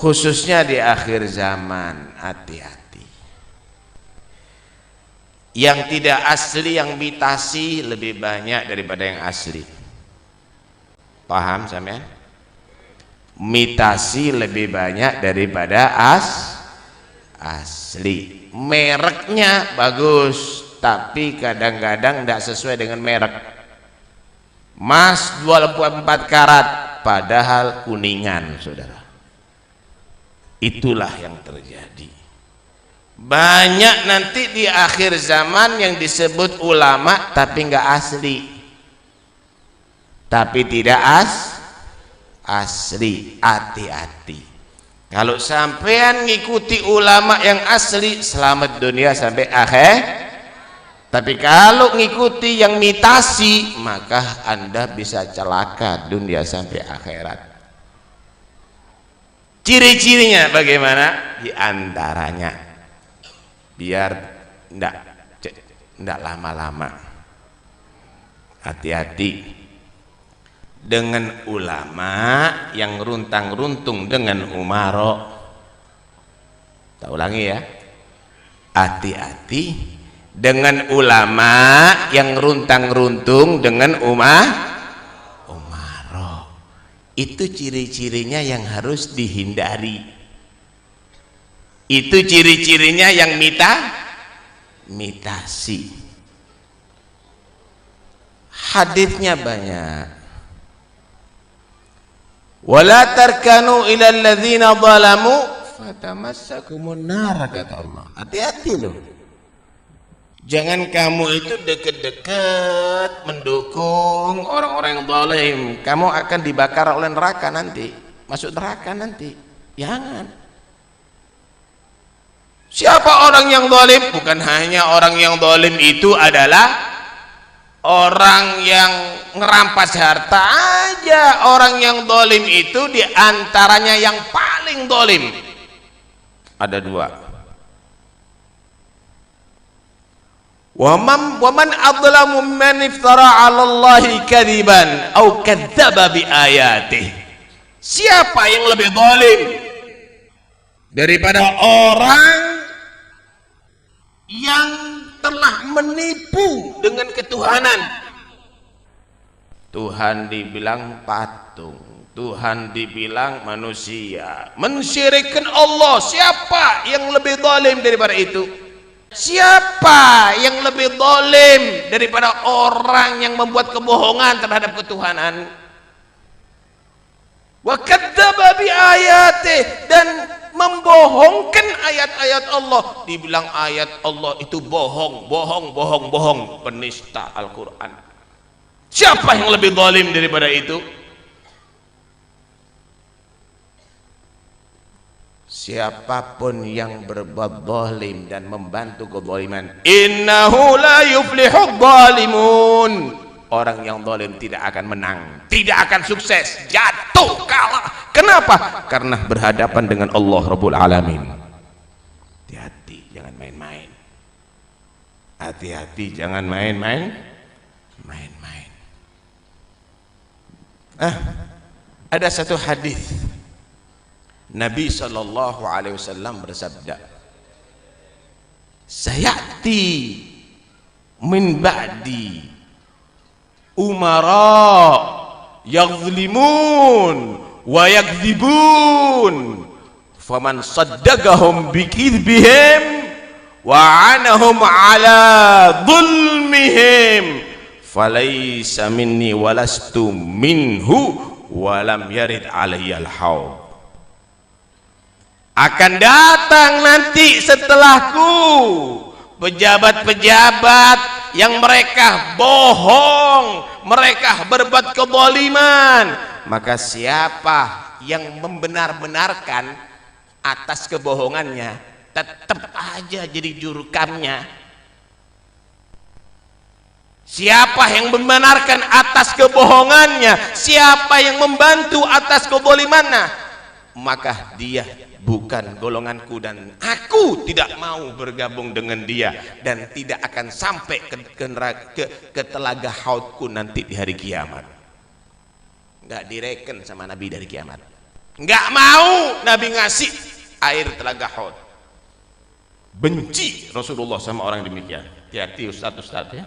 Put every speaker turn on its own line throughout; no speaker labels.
khususnya di akhir zaman. Hati-hati. Yang tidak asli, yang imitasi lebih banyak daripada yang asli. Paham sampean? Imitasi lebih banyak daripada asli. Mereknya bagus, tapi kadang-kadang tidak sesuai dengan merek. Emas 24 karat padahal kuningan, saudara. Itulah yang terjadi. Banyak nanti di akhir zaman yang disebut ulama tapi enggak asli, tapi tidak asli. Hati-hati. Kalau sampean ngikuti ulama yang asli, selamat dunia sampai akhir. Tapi kalau ngikuti yang imitasi, maka Anda bisa celaka dunia sampai akhirat. Ciri-cirinya bagaimana? Di antaranya, biar ndak lama-lama, hati-hati dengan ulama yang runtang-runtung dengan umaro. Tak ulangi ya, hati-hati dengan ulama yang runtang-runtung dengan umaro. Itu ciri-cirinya yang harus dihindari. Itu ciri-cirinya yang imitasi. Hadisnya banyak. Wala tarkanu ila alladzina zalamu fatamassakumun nar, kata Allah. Hati-hati loh. Jangan kamu itu dekat-dekat mendukung orang-orang yang zalim. Kamu akan dibakar oleh neraka nanti, masuk neraka nanti. Jangan. Siapa orang yang zalim? Bukan hanya orang yang zalim itu adalah orang yang ngerampas harta aja. Orang yang zalim itu diantaranya yang paling zalim ada dua. Waman adlamu man iftara 'ala Allahi kadiban au kadzdzaba bi ayatihi. Siapa yang lebih zalim daripada orang yang telah menipu dengan ketuhanan? Tuhan dibilang patung, Tuhan dibilang manusia, mensyirikkan Allah. Siapa yang lebih zalim daripada itu? Siapa yang lebih zalim daripada orang yang membuat kebohongan terhadap ketuhanan? Wa kadzdzaba bi ayatihi, dan membohongkan ayat-ayat Allah. Dibilang ayat Allah itu bohong, penista Al-Quran. Siapa yang lebih zalim daripada itu? Siapapun yang berbuat zalim dan membantu kezaliman, innahu la yuflihudz zalimun. Orang yang zalim tidak akan menang, tidak akan sukses, jatuh, kalah. Kenapa? Karena berhadapan dengan Allah Rabbul Alamin. Hati-hati, jangan main-main. Hati-hati, jangan main-main. Ada satu hadis Nabi sallallahu alaihi wasallam bersabda, sayati min ba'di umara yazlimun wa yakdzibun faman saddaqahum bikidbihim wa anahum ala dhulmihim falaysa minni walastu minhu walam yarid alayyal haud. Akan datang nanti setelahku pejabat-pejabat yang mereka bohong, mereka berbuat kezaliman. Maka siapa yang membenar-benarkan atas kebohongannya, tetap aja jadi jurukamnya. Siapa yang membenarkan atas kebohongannya, siapa yang membantu atas kezalimannya, maka dia bukan golonganku dan aku tidak mau bergabung dengan dia dan tidak akan sampai ke telaga haudku nanti di hari kiamat. Nggak direken sama Nabi dari kiamat. nggak mau Nabi ngasih air telaga Hud. Benci Rasulullah sama orang demikian. Hati-hati Ustaz ya.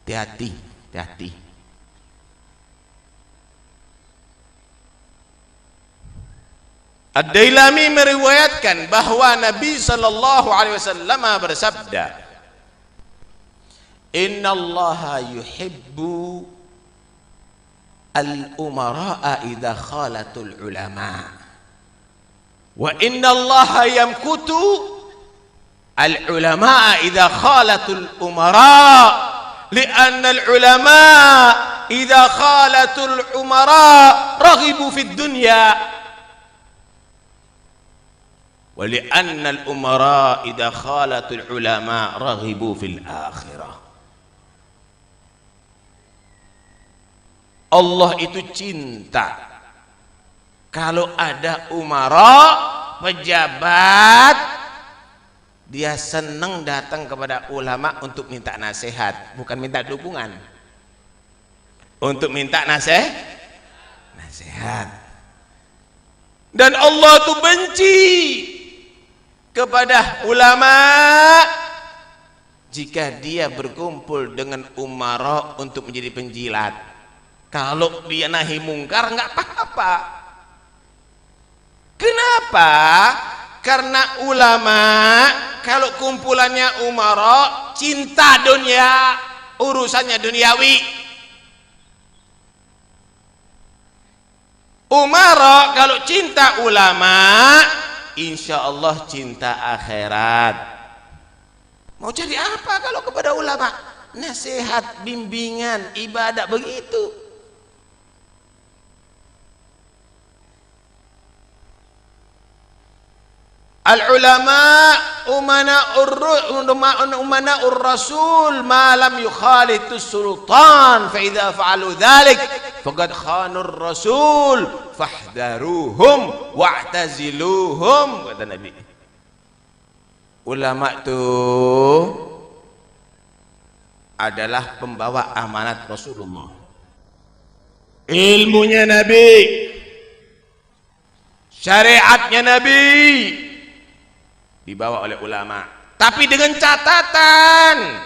Hati-hati. Ad-Dailami meriwayatkan bahwa Nabi sallallahu alaihi wasallam bersabda, "Innallaha yuhibbu al-umara'a idza khalatul ulama wa innallaha yamkutu al-ulama'a idza khalatul umara li'anna al-ulama' idza khalatul umara raghibu fid dunya wa li'anna al-umara idza khalatul ulama raghibu fil akhirah." Allah itu cinta kalau ada umara, pejabat, dia senang datang kepada ulama untuk minta nasihat, bukan minta dukungan, untuk minta nasihat. Dan Allah tuh benci kepada ulama jika dia berkumpul dengan umara untuk menjadi penjilat. Kalau dia nahi mungkar nggak apa-apa. Kenapa? Karena ulama kalau kumpulannya umara cinta dunia, urusannya duniawi. Umara kalau cinta ulama, insya Allah cinta akhirat. Mau jadi apa kalau kepada ulama? Nasihat, bimbingan, ibadah, begitu. Al-ulama umana'ur rasul ma lam yukhalitus sultan fa idza fa'alu dzalik faqad khanur rasul fahdharuhum wa'taziluhum, kata Nabi. Ulama itu adalah pembawa amanat Rasulullah, ilmunya Nabi, syariatnya Nabi dibawa oleh ulama, tapi dengan catatan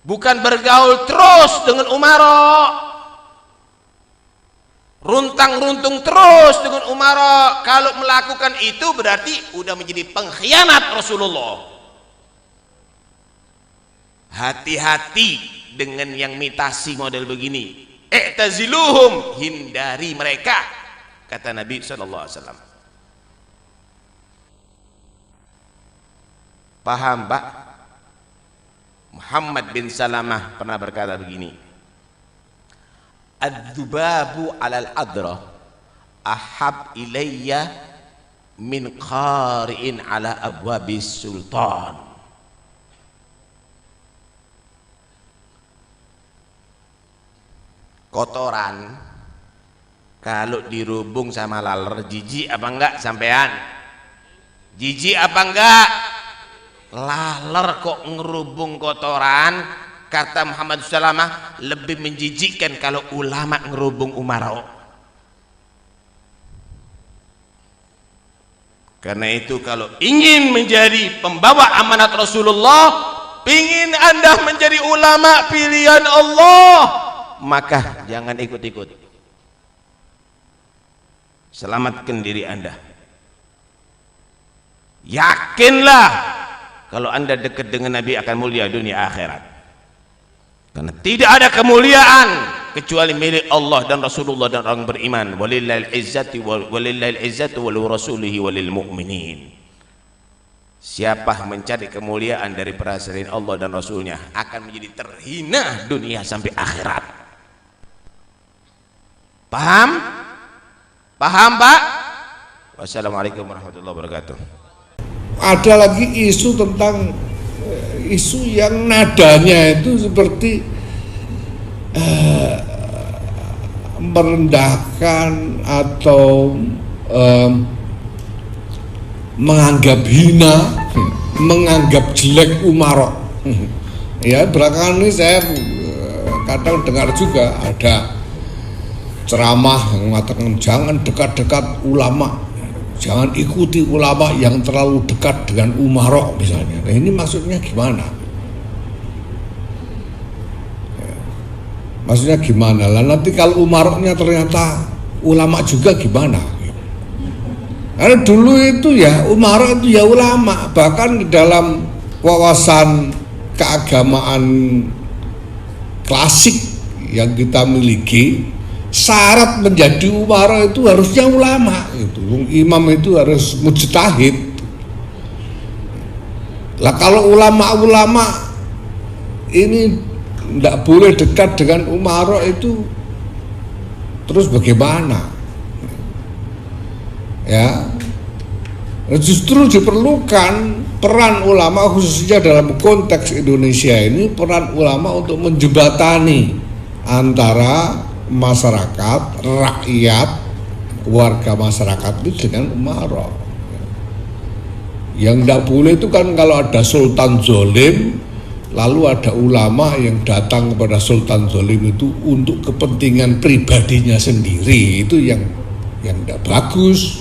bukan bergaul terus dengan umara, runtang-runtung terus dengan umara. Kalau melakukan itu berarti udah menjadi pengkhianat Rasulullah. Hati-hati dengan yang mitasi model begini. I'taziluhum, hindari mereka, kata Nabi sallallahu alaihi wasallam. Paham, Pak? Muhammad bin Salamah pernah berkata begini, "Adzubabu 'alal adra ahab ilayya min qari'in 'ala abwabis sultan." Kotoran kalau dirubung sama laler, jijik apa enggak sampean? Jijik apa enggak? Laler kok ngerubung kotoran, kata Muhammad Salamah, lebih menjijikkan kalau ulama ngerubung umara. Karena itu kalau ingin menjadi pembawa amanat Rasulullah, ingin Anda menjadi ulama pilihan Allah, maka jangan ikut-ikut. Selamatkan diri Anda. Yakinlah kalau Anda dekat dengan Nabi akan mulia dunia akhirat. Karena tidak ada kemuliaan kecuali milik Allah dan Rasulullah dan orang beriman. Walillahil izzatu wa rasulihi walil mu'minin. Siapa mencari kemuliaan dari selain Allah dan Rasulnya akan menjadi terhina dunia sampai akhirat. Paham? Paham, Pak? Wassalamualaikum warahmatullahi wabarakatuh.
Ada lagi isu tentang isu yang nadanya itu seperti merendahkan atau menganggap hina, menganggap jelek umara. Ya, belakangan ini saya kadang dengar juga ada ceramah yang mengatakan jangan dekat-dekat ulama, jangan ikuti ulama yang terlalu dekat dengan umarok misalnya. Nah, ini maksudnya gimana? Maksudnya gimana? Lah nanti kalau umaroknya ternyata ulama juga gimana? Karena dulu itu ya umarok itu ya ulama, bahkan di dalam wawasan keagamaan klasik yang kita miliki, syarat menjadi umarok itu harusnya ulama itu. Imam itu harus mujtahid. Lah kalau ulama-ulama ini tidak boleh dekat dengan umarok itu, terus bagaimana? Ya, justru diperlukan peran ulama, khususnya dalam konteks Indonesia ini, peran ulama untuk menjembatani antara masyarakat, rakyat, warga masyarakat itu dengan umarok. Yang tidak boleh itu kan kalau ada sultan zolim, lalu ada ulama yang datang kepada sultan zolim itu untuk kepentingan pribadinya sendiri, itu yang tidak bagus.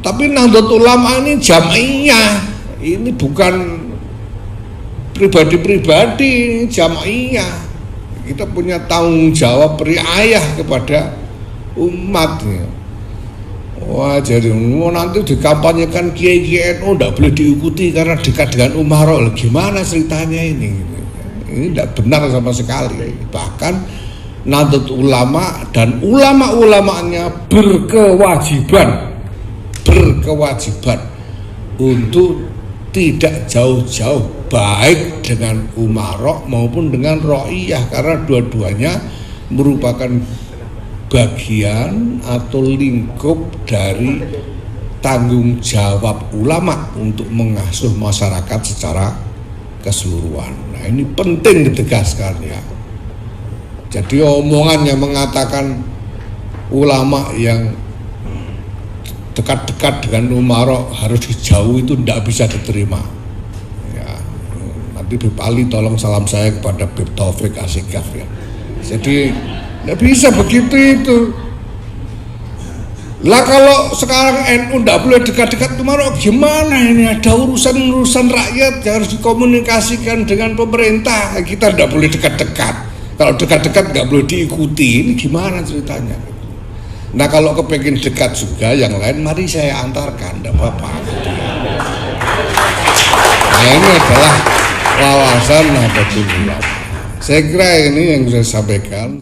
Tapi Nahdlatul Ulama ini jamaiyah, ini bukan pribadi-pribadi, ini jamaiyah. Kita punya tanggung jawab riayah kepada umat. Wah, jadi nanti dikampanyekan kiai-kiai NU tidak boleh diikuti karena dekat dengan umarok. Gimana ceritanya ini? Ini tidak benar sama sekali. Bahkan Nahdlatul Ulama dan ulama-ulamanya berkewajiban untuk tidak jauh-jauh baik dengan umarok maupun dengan ro'iyah, karena dua-duanya merupakan bagian atau lingkup dari tanggung jawab ulama untuk mengasuh masyarakat secara keseluruhan. Nah, ini penting ditegaskan ya. Jadi omongan yang mengatakan ulama yang dekat-dekat dengan umarok harus dijauhi itu tidak bisa diterima. Ya, nanti Bib Ali tolong salam saya kepada Bib Taufik Asikaf ya. Jadi tidak bisa begitu itu. Lah kalau sekarang NU tidak boleh dekat-dekat umarok, gimana ini? Ada urusan-urusan rakyat yang harus dikomunikasikan dengan pemerintah. Kita tidak boleh dekat-dekat. Kalau dekat-dekat nggak boleh diikuti. Ini gimana ceritanya? Nah kalau kepengen dekat juga yang lain, mari saya antarkan, tidak apa-apa. Nah ini adalah wawasan Nahdlatul Ulama. Saya kira ini yang saya sampaikan.